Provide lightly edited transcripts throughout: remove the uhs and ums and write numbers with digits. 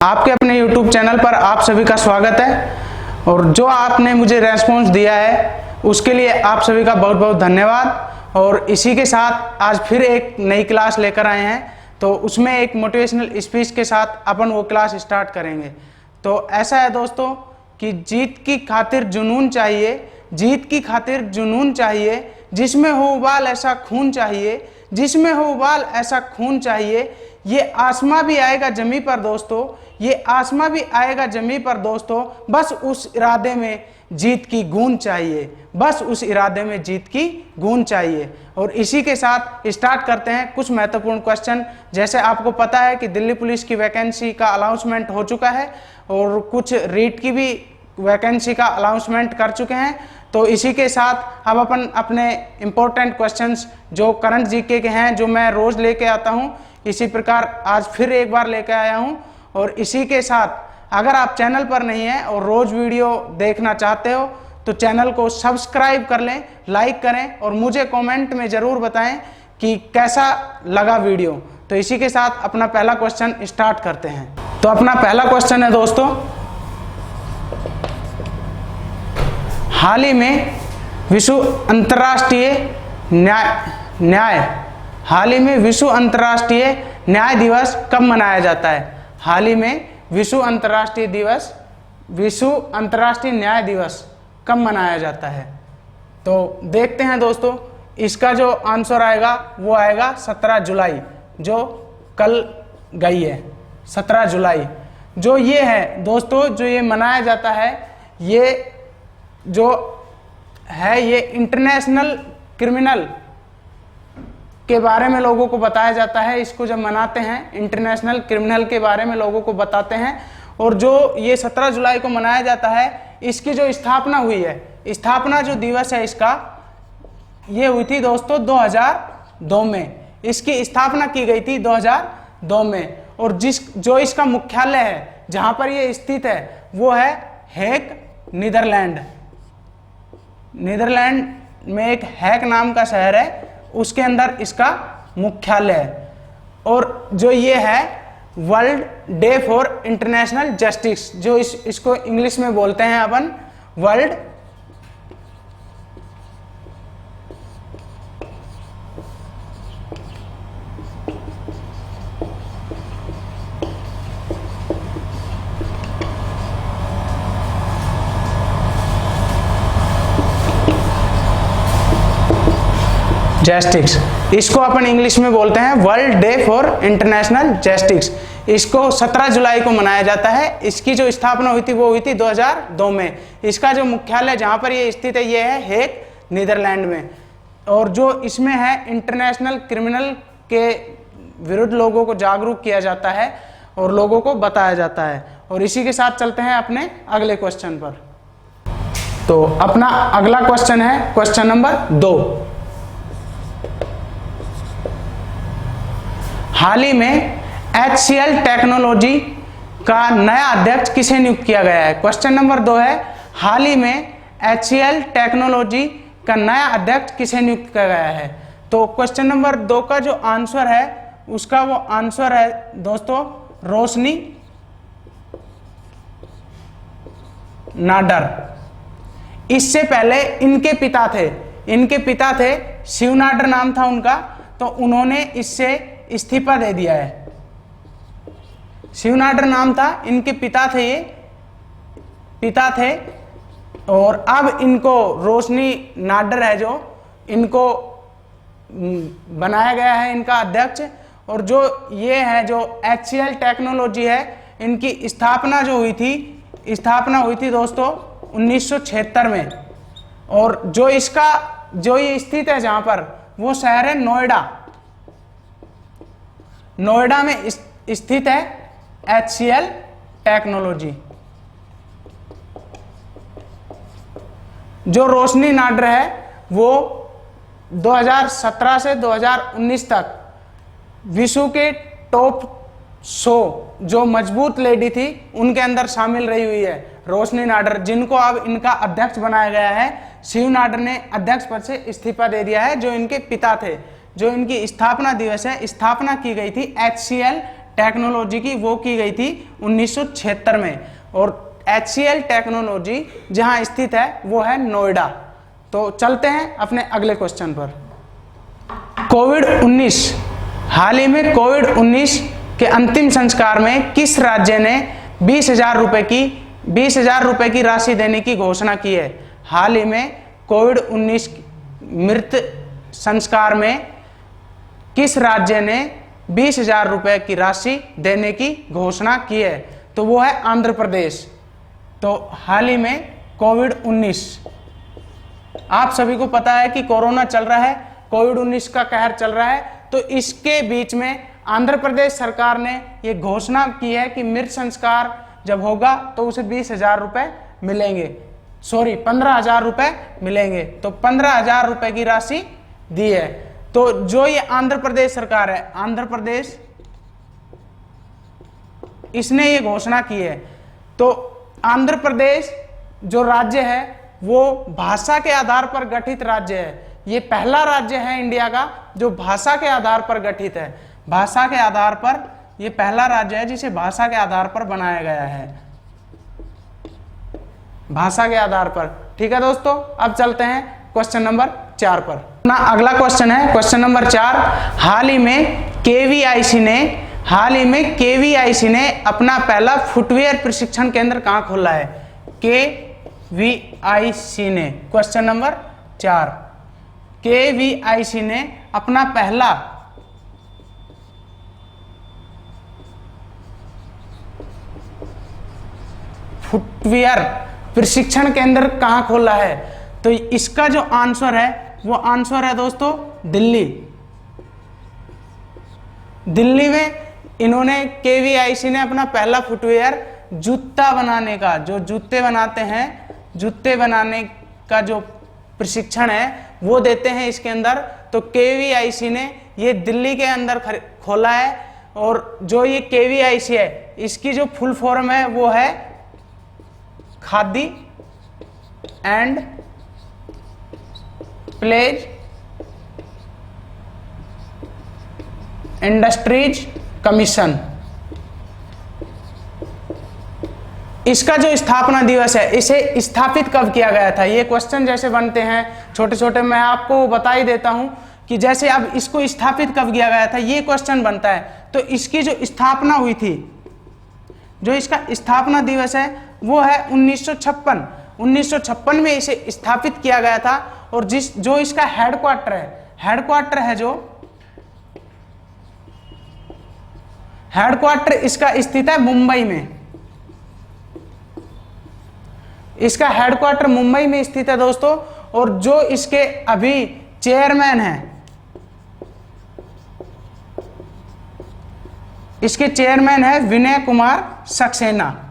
आपके अपने YouTube channel पर आप सभी का स्वागत है और जो आपने मुझे रेस्पॉन्स दिया है उसके लिए आप सभी का बहुत बहुत धन्यवाद। और इसी के साथ आज फिर एक नई क्लास लेकर आए हैं, तो उसमें एक मोटिवेशनल स्पीच के साथ अपन वो क्लास स्टार्ट करेंगे। तो ऐसा है दोस्तों कि जीत की खातिर जुनून चाहिए, जीत की खातिर जुनून चाहिए, जिसमें हो उबाल ऐसा खून चाहिए, जिसमें हो उबाल ऐसा खून चाहिए। ये आसमां भी आएगा जमी पर दोस्तों, ये आसमां भी आएगा जमी पर दोस्तों, बस उस इरादे में जीत की गूंज चाहिए, बस उस इरादे में जीत की गूंज चाहिए। और इसी के साथ स्टार्ट करते हैं कुछ महत्वपूर्ण क्वेश्चन। जैसे आपको पता है कि दिल्ली पुलिस की वैकेंसी का अनाउंसमेंट हो चुका है और कुछ रीट की भी वैकेंसी का अनाउंसमेंट कर चुके हैं। तो इसी के साथ अब अपन अपने इम्पोर्टेंट क्वेश्चंस जो करंट जीके के हैं, जो मैं रोज लेके आता हूं, इसी प्रकार आज फिर एक बार लेके आया हूं। और इसी के साथ अगर आप चैनल पर नहीं हैं और रोज वीडियो देखना चाहते हो तो चैनल को सब्सक्राइब कर लें, लाइक करें और मुझे कमेंट में जरूर बताएं कि कैसा लगा वीडियो। तो इसी के साथ अपना पहला क्वेश्चन स्टार्ट करते हैं। तो अपना पहला क्वेश्चन है दोस्तों, हाल ही में विश्व अंतर्राष्ट्रीय हाल ही में विश्व अंतर्राष्ट्रीय न्याय दिवस कब मनाया जाता है? हाल ही में विश्व अंतर्राष्ट्रीय न्याय दिवस कब मनाया जाता है? तो देखते हैं दोस्तों, इसका जो आंसर आएगा वो आएगा 17 जुलाई, जो कल गई है 17 जुलाई। जो ये है दोस्तों, जो ये मनाया जाता है, ये जो है ये इंटरनेशनल क्रिमिनल के बारे में लोगों को बताया जाता है। इसको जब मनाते हैं इंटरनेशनल क्रिमिनल के बारे में लोगों को बताते हैं। और जो ये 17 जुलाई को मनाया जाता है, इसकी जो स्थापना हुई है, स्थापना जो दिवस है इसका, ये हुई थी दोस्तों 2002 में। इसकी स्थापना की गई थी 2002 में। और जो इसका मुख्यालय है, जहां पर ये स्थित है, वो है हेग, नीदरलैंड। नीदरलैंड में एक हैक नाम का शहर है, उसके अंदर इसका मुख्यालय है। और जो ये है world day for international justice, जो इसको इंग्लिश में बोलते हैं अपन वर्ल्ड जस्टिस, इसको अपन इंग्लिश में बोलते हैं world day for international justice. इसको 17 जुलाई को मनाया जाता है। इसकी जो स्थापना हुई थी वो हुई थी 2002 में। इसका जो मुख्यालय जहां पर ये स्थित है, ये है हेग, नीदरलैंड में। और जो इसमें है इंटरनेशनल क्रिमिनल के विरुद्ध लोगों को जागरूक किया जाता है और लोगों को बताया जाता है। और इसी के साथ चलते हैं अपने अगले क्वेश्चन पर। तो अपना अगला क्वेश्चन है क्वेश्चन नंबर 2। हाल ही में HCL टेक्नोलॉजी का नया अध्यक्ष किसे नियुक्त किया गया है? क्वेश्चन नंबर 2 है, हाल ही में HCL टेक्नोलॉजी का नया अध्यक्ष किसे नियुक्त किया गया है? तो क्वेश्चन नंबर 2 का जो आंसर है, उसका वो आंसर है दोस्तों रोशनी नाडर। इससे पहले इनके पिता थे शिव नाडर नाम था उनका, तो उन्होंने इससे इस्तीफा दे दिया है। शिव नाडर नाम था, इनके पिता थे और अब इनको रोशनी नाडर है जो इनको बनाया गया है इनका अध्यक्ष। और जो ये है जो HCL टेक्नोलॉजी है, इनकी स्थापना हुई थी दोस्तों 1976 में। और जो ये स्थित है जहां पर, वो शहर है नोएडा में स्थित है HCL टेक्नोलॉजी। जो रोशनी नाडर है वो 2017 से 2019 तक विश्व के टॉप 100 जो मजबूत लेडी थी उनके अंदर शामिल रही हुई है रोशनी नाडर, जिनको अब इनका अध्यक्ष बनाया गया है। शिव नाडर ने अध्यक्ष पद से इस्तीफा दे दिया है, जो इनके पिता थे। जो इनकी स्थापना दिवस है, स्थापना की गई थी HCL टेक्नोलॉजी की वो की गई थी 1976 में, और HCL टेक्नोलॉजी जहां स्थित है वो है नोएडा। तो चलते हैं अपने अगले क्वेश्चन पर। कोविड-19, हाल ही में कोविड-19 के अंतिम संस्कार में किस राज्य ने 20,000 रुपए की राशि देने की घोषणा की है? हाल ही में कोविड-19 मृत संस्कार में किस राज्य ने 20,000 रुपए की राशि देने की घोषणा की है? तो वो है आंध्र प्रदेश। तो हाल ही में कोविड-19, आप सभी को पता है कि कोरोना चल रहा है, कोविड-19 का कहर चल रहा है, तो इसके बीच में आंध्र प्रदेश सरकार ने ये घोषणा की है कि मृत संस्कार जब होगा तो उसे 20,000 रुपए मिलेंगे, 15,000 रुपए मिलेंगे। तो 15,000 रुपए की राशि दी है। तो जो ये आंध्र प्रदेश सरकार है, आंध्र प्रदेश, इसने ये घोषणा की है। तो आंध्र प्रदेश जो राज्य है वो भाषा के आधार पर गठित राज्य है। ये पहला राज्य है इंडिया का जो भाषा के आधार पर गठित है। भाषा के आधार पर ये पहला राज्य है जिसे भाषा के आधार पर बनाया गया है, भाषा के आधार पर। ठीक है दोस्तों, अब चलते हैं क्वेश्चन नंबर 4 पर। अपना अगला क्वेश्चन है क्वेश्चन नंबर 4। हाल ही में केवीआईसी ने अपना पहला फुटवेयर प्रशिक्षण केंद्र कहां खोला है? केवीआईसी ने, क्वेश्चन नंबर 4, केवीआईसी ने अपना पहला फुटवेयर प्रशिक्षण केंद्र कहां खोला है? तो इसका जो आंसर है वो आंसर है दोस्तों दिल्ली। दिल्ली में इन्होंने, केवीआईसी ने अपना पहला फुटवेयर जूता बनाने का, जो जूते बनाते हैं, जूते बनाने का जो प्रशिक्षण है वो देते हैं इसके अंदर। तो केवीआईसी ने ये दिल्ली के अंदर खोला है। और जो ये केवीआईसी है इसकी जो फुल फॉर्म है वो है Khadi and village industries commission. इसका जो स्थापना दिवस है, इसे स्थापित कब किया गया था? ये क्वेश्चन जैसे बनते हैं छोटे छोटे, मैं आपको बता ही देता हूं कि जैसे अब इसको स्थापित कब किया गया था, ये क्वेश्चन बनता है। तो इसकी जो स्थापना हुई थी, जो इसका स्थापना दिवस है वो है 1956। 1956 में इसे स्थापित किया गया था। और जो इसका हेडक्वार्टर है, जो हेडक्वार्टर इसका स्थित है मुंबई में। इसका हेडक्वार्टर मुंबई में स्थित है दोस्तों। और जो इसके अभी चेयरमैन हैं, इसके चेयरमैन है विनय कुमार सक्सेना।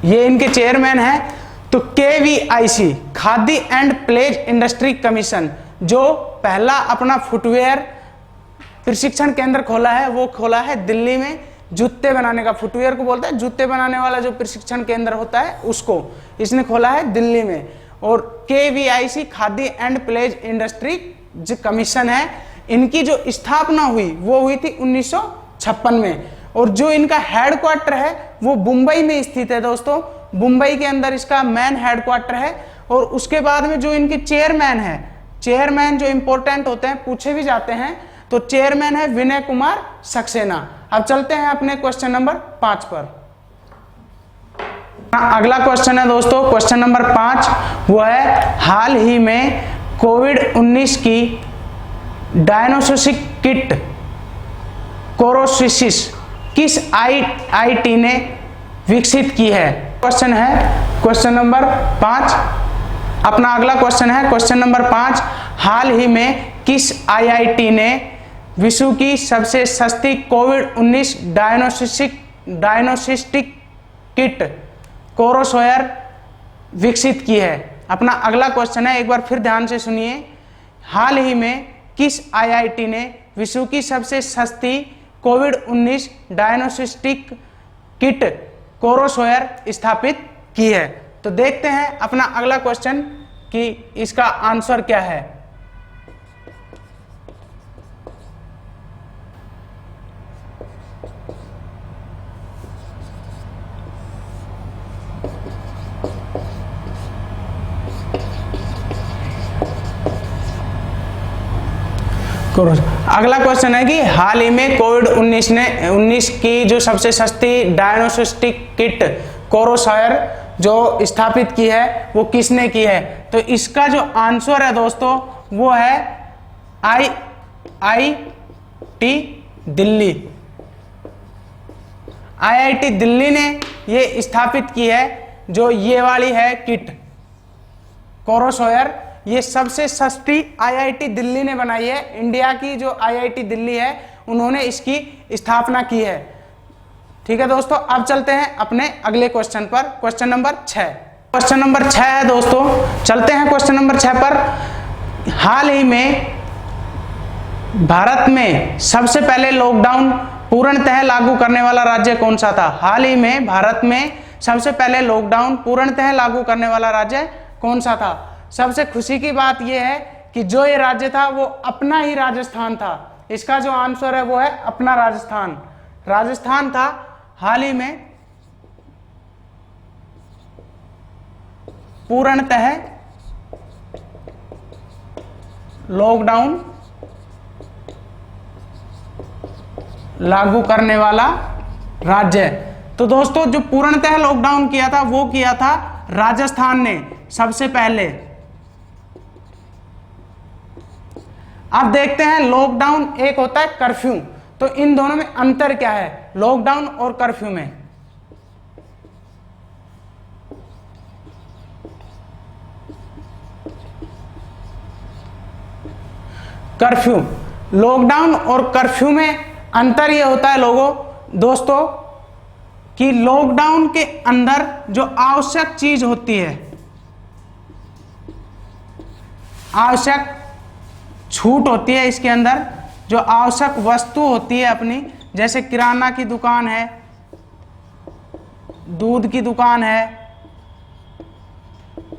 ये इनके चेयरमैन है। तो KVIC, Khadi and village industry commission, जो पहला अपना फुटवेयर प्रशिक्षण केंद्र खोला है वो खोला है दिल्ली में। जूते बनाने का, फुटवेयर को बोलते हैं, जूते बनाने वाला जो प्रशिक्षण केंद्र होता है उसको इसने खोला है दिल्ली में। और KVIC Khadi and village industry commission है, इनकी जो स्थापना हुई वो हुई थी 1956 में। और जो इनका हेडक्वार्टर है वो मुंबई में स्थित है दोस्तों। मुंबई के अंदर इसका मेन हेडक्वार्टर है। और उसके बाद में जो इनके चेयरमैन है, चेयरमैन जो इंपॉर्टेंट होते हैं, पूछे भी जाते हैं, तो चेयरमैन है विनय कुमार सक्सेना। अब चलते हैं अपने क्वेश्चन नंबर 5 पर। अगला क्वेश्चन है दोस्तों क्वेश्चन नंबर 5, वो है हाल ही में कोविड-19 की डायग्नोस्टिक किट कोरोसिस किस आईआईटी ने विकसित की है? क्वेश्चन है क्वेश्चन नंबर 5। अपना अगला क्वेश्चन है क्वेश्चन नंबर 5, हाल ही में किस आईआईटी ने विश्व की सबसे सस्ती कोविड-19 डायग्नोस्टिक किट कोरोसोयर विकसित की है? अपना अगला क्वेश्चन है, एक बार फिर ध्यान से सुनिए। हाल ही में किस आईआईटी ने विश्व की सबसे सस्ती कोविड-19 डायग्नोस्टिक किट कोरोसोयर स्थापित की है? तो देखते हैं अपना अगला क्वेश्चन कि इसका आंसर क्या है। अगला क्वेश्चन है कि हाल ही में कोविड-19 की जो सबसे सस्ती डायग्नोस्टिक किट कोरोशायर जो स्थापित की है वो किसने की है। तो इसका जो आंसर है दोस्तों वो है IIT दिल्ली। IIT दिल्ली ने ये स्थापित की है जो ये वाली है किट कोरोशायर। ये सबसे सस्ती IIT दिल्ली ने बनाई है। इंडिया की जो IIT दिल्ली है उन्होंने इसकी स्थापना की है। ठीक है दोस्तों, अब चलते हैं अपने अगले क्वेश्चन पर, क्वेश्चन नंबर 6। क्वेश्चन नंबर 6 है दोस्तों, चलते हैं क्वेश्चन नंबर 6 पर। हाल ही में भारत में सबसे पहले लॉकडाउन पूर्णतः लागू करने वाला राज्य कौन सा था। हाल ही में भारत में सबसे पहले लॉकडाउन पूर्णतः लागू करने वाला राज्य कौन सा था। सबसे खुशी की बात यह है कि जो ये राज्य था वो अपना ही राजस्थान था। इसका जो आंसर है वो है अपना राजस्थान। राजस्थान था हाल ही में पूर्णतः लॉकडाउन लागू करने वाला राज्य। तो दोस्तों जो पूर्णतः लॉकडाउन किया था वो किया था राजस्थान ने सबसे पहले। अब देखते हैं लॉकडाउन एक होता है कर्फ्यू, तो इन दोनों में अंतर क्या है लॉकडाउन और कर्फ्यू में। कर्फ्यू, लॉकडाउन और कर्फ्यू में अंतर यह होता है दोस्तों कि लॉकडाउन के अंदर जो आवश्यक चीज होती है, आवश्यक छूट होती है, इसके अंदर जो आवश्यक वस्तु होती है अपनी, जैसे किराना की दुकान है, दूध की दुकान है,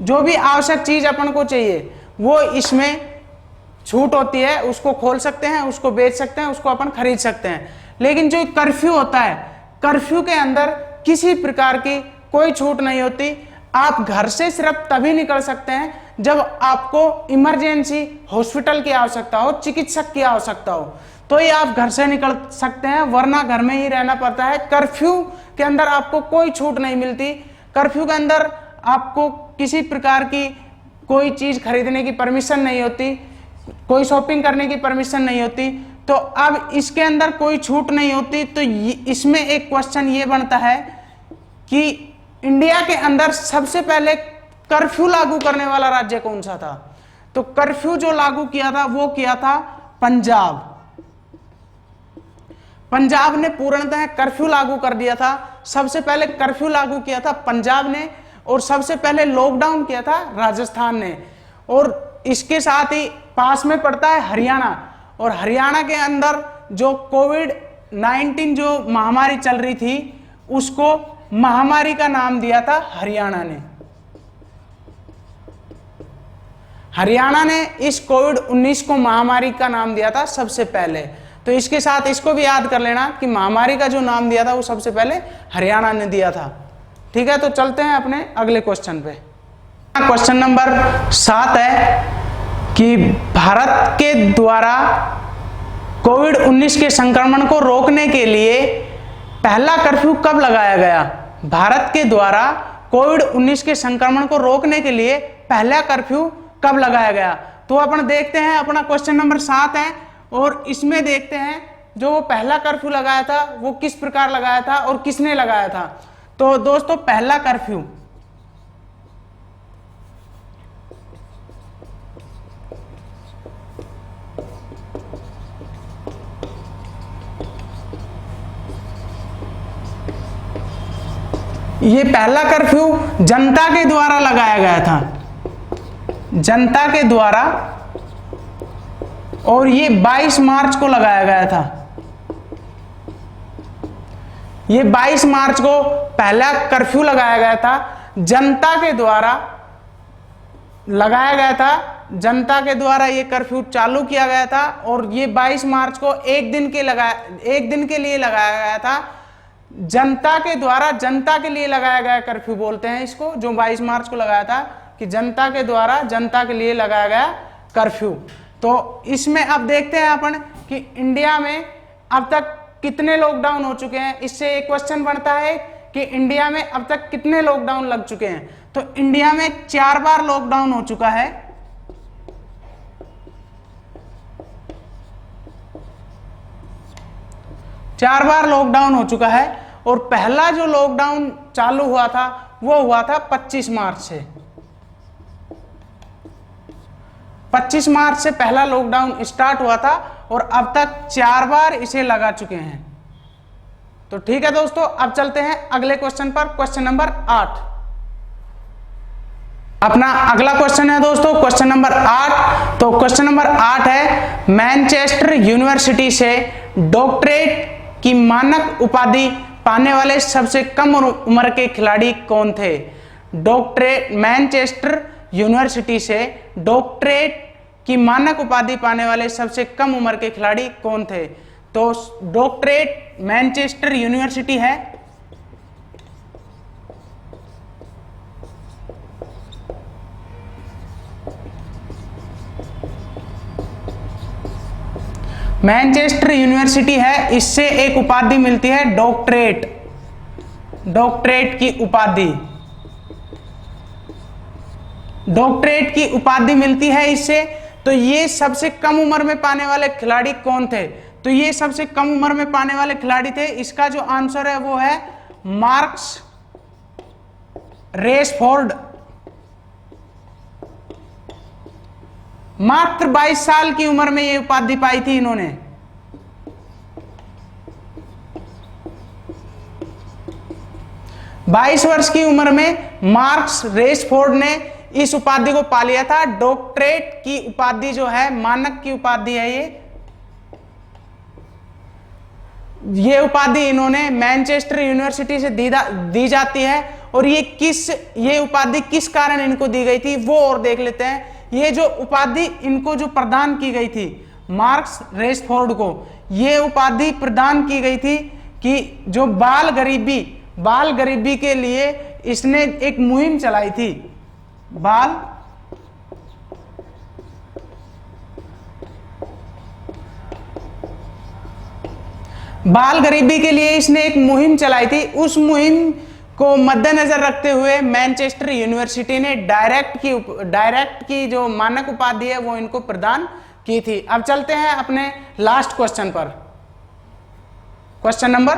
जो भी आवश्यक चीज अपन को चाहिए वो इसमें छूट होती है। उसको खोल सकते हैं, उसको बेच सकते हैं, उसको अपन खरीद सकते हैं। लेकिन जो कर्फ्यू होता है, कर्फ्यू के अंदर किसी प्रकार की कोई छूट नहीं होती। आप घर से सिर्फ तभी निकल सकते हैं जब आपको इमरजेंसी हॉस्पिटल की आवश्यकता हो, चिकित्सक की आवश्यकता हो, तो ये आप घर से निकल सकते हैं, वरना घर में ही रहना पड़ता है। कर्फ्यू के अंदर आपको कोई छूट नहीं मिलती। कर्फ्यू के अंदर आपको किसी प्रकार की कोई चीज खरीदने की परमिशन नहीं होती, कोई शॉपिंग करने की परमिशन नहीं होती। तो अब इसके अंदर कोई छूट नहीं होती। तो इसमें एक क्वेश्चन ये बनता है कि इंडिया के अंदर सबसे पहले कर्फ्यू लागू करने वाला राज्य कौन सा था। तो कर्फ्यू जो लागू किया था वो किया था पंजाब। पंजाब ने पूर्णतः कर्फ्यू लागू कर दिया था। सबसे पहले कर्फ्यू लागू किया था पंजाब ने, और सबसे पहले लॉकडाउन किया था राजस्थान ने। और इसके साथ ही पास में पड़ता है हरियाणा, और हरियाणा के अंदर जो कोविड-19 जो महामारी चल रही थी उसको महामारी का नाम दिया था हरियाणा ने। हरियाणा ने इस कोविड-19 को महामारी का नाम दिया था सबसे पहले। तो इसके साथ इसको भी याद कर लेना कि महामारी का जो नाम दिया था वो सबसे पहले हरियाणा ने दिया था। ठीक है, तो चलते हैं अपने अगले क्वेश्चन पे। क्वेश्चन नंबर 7 है कि भारत के द्वारा कोविड-19 के संक्रमण को रोकने के लिए पहला कर्फ्यू कब लगाया गया। भारत के द्वारा कोविड-19 के संक्रमण को रोकने के लिए पहला कर्फ्यू कब लगाया गया। तो अपन देखते हैं, अपना क्वेश्चन नंबर 7 है और इसमें देखते हैं जो वो पहला कर्फ्यू लगाया था वो किस प्रकार लगाया था और किसने लगाया था। तो दोस्तों पहला कर्फ्यू ये पहला कर्फ्यू जनता के द्वारा लगाया गया था, जनता के द्वारा, और ये 22 मार्च को लगाया गया था। ये 22 मार्च को पहला कर्फ्यू लगाया गया था जनता के द्वारा, लगाया गया था, जनता के द्वारा ये कर्फ्यू चालू किया गया था और ये 22 मार्च को एक दिन के लिए लगाया गया था। जनता के द्वारा जनता के लिए लगाया गया कर्फ्यू बोलते हैं इसको, जो 22 मार्च को लगाया था कि जनता के द्वारा जनता के लिए लगाया गया कर्फ्यू। तो इसमें अब देखते हैं अपन कि इंडिया में अब तक कितने लॉकडाउन हो चुके हैं। इससे एक क्वेश्चन बनता है कि इंडिया में अब तक कितने लॉकडाउन लग चुके हैं। तो इंडिया में 4 बार लॉकडाउन हो चुका है। 4 बार लॉकडाउन हो चुका है और पहला जो लॉकडाउन चालू हुआ था वो हुआ था 25 मार्च से। 25 मार्च से पहला लॉकडाउन स्टार्ट हुआ था और अब तक 4 बार इसे लगा चुके हैं। तो ठीक है दोस्तों, अब चलते हैं अगले क्वेश्चन पर, क्वेश्चन नंबर 8। अपना अगला क्वेश्चन है दोस्तों क्वेश्चन नंबर 8। तो क्वेश्चन नंबर 8 है, मैनचेस्टर यूनिवर्सिटी से डॉक्टरेट की मानक उपाधि पाने वाले सबसे कम उम्र के खिलाड़ी कौन थे। मैनचेस्टर यूनिवर्सिटी से डॉक्टरेट की मानक उपाधि पाने वाले सबसे कम उम्र के खिलाड़ी कौन थे। तो डॉक्टरेट मैनचेस्टर यूनिवर्सिटी है। मैनचेस्टर यूनिवर्सिटी है, इससे एक उपाधि मिलती है डॉक्टरेट की उपाधि। डॉक्टरेट की उपाधि मिलती है इससे। तो ये सबसे कम उम्र में पाने वाले खिलाड़ी कौन थे। तो ये सबसे कम उम्र में पाने वाले खिलाड़ी थे, इसका जो आंसर है वो है मार्कस रेशफोर्ड। मात्र 22 साल की उम्र में ये उपाधि पाई थी इन्होंने। बाईस वर्ष की उम्र में मार्कस रेशफोर्ड ने इस उपाधि को पा लिया था। डॉक्टरेट की उपाधि जो है, मानक की उपाधि है ये उपाधि इन्होंने मैनचेस्टर यूनिवर्सिटी से दी जाती है। और ये उपाधि किस कारण इनको दी गई थी वो और देख लेते हैं। ये जो उपाधि इनको जो प्रदान की गई थी मार्कस रेशफोर्ड को, ये उपाधि प्रदान की गई थी कि जो बाल गरीबी के लिए इसने एक मुहिम चलाई थी। बाल गरीबी के लिए इसने एक मुहिम चलाई थी। उस मुहिम को मद्देनजर रखते हुए मैनचेस्टर यूनिवर्सिटी ने डायरेक्ट की जो मानक उपाधि है वो इनको प्रदान की थी। अब चलते हैं अपने लास्ट क्वेश्चन पर, क्वेश्चन नंबर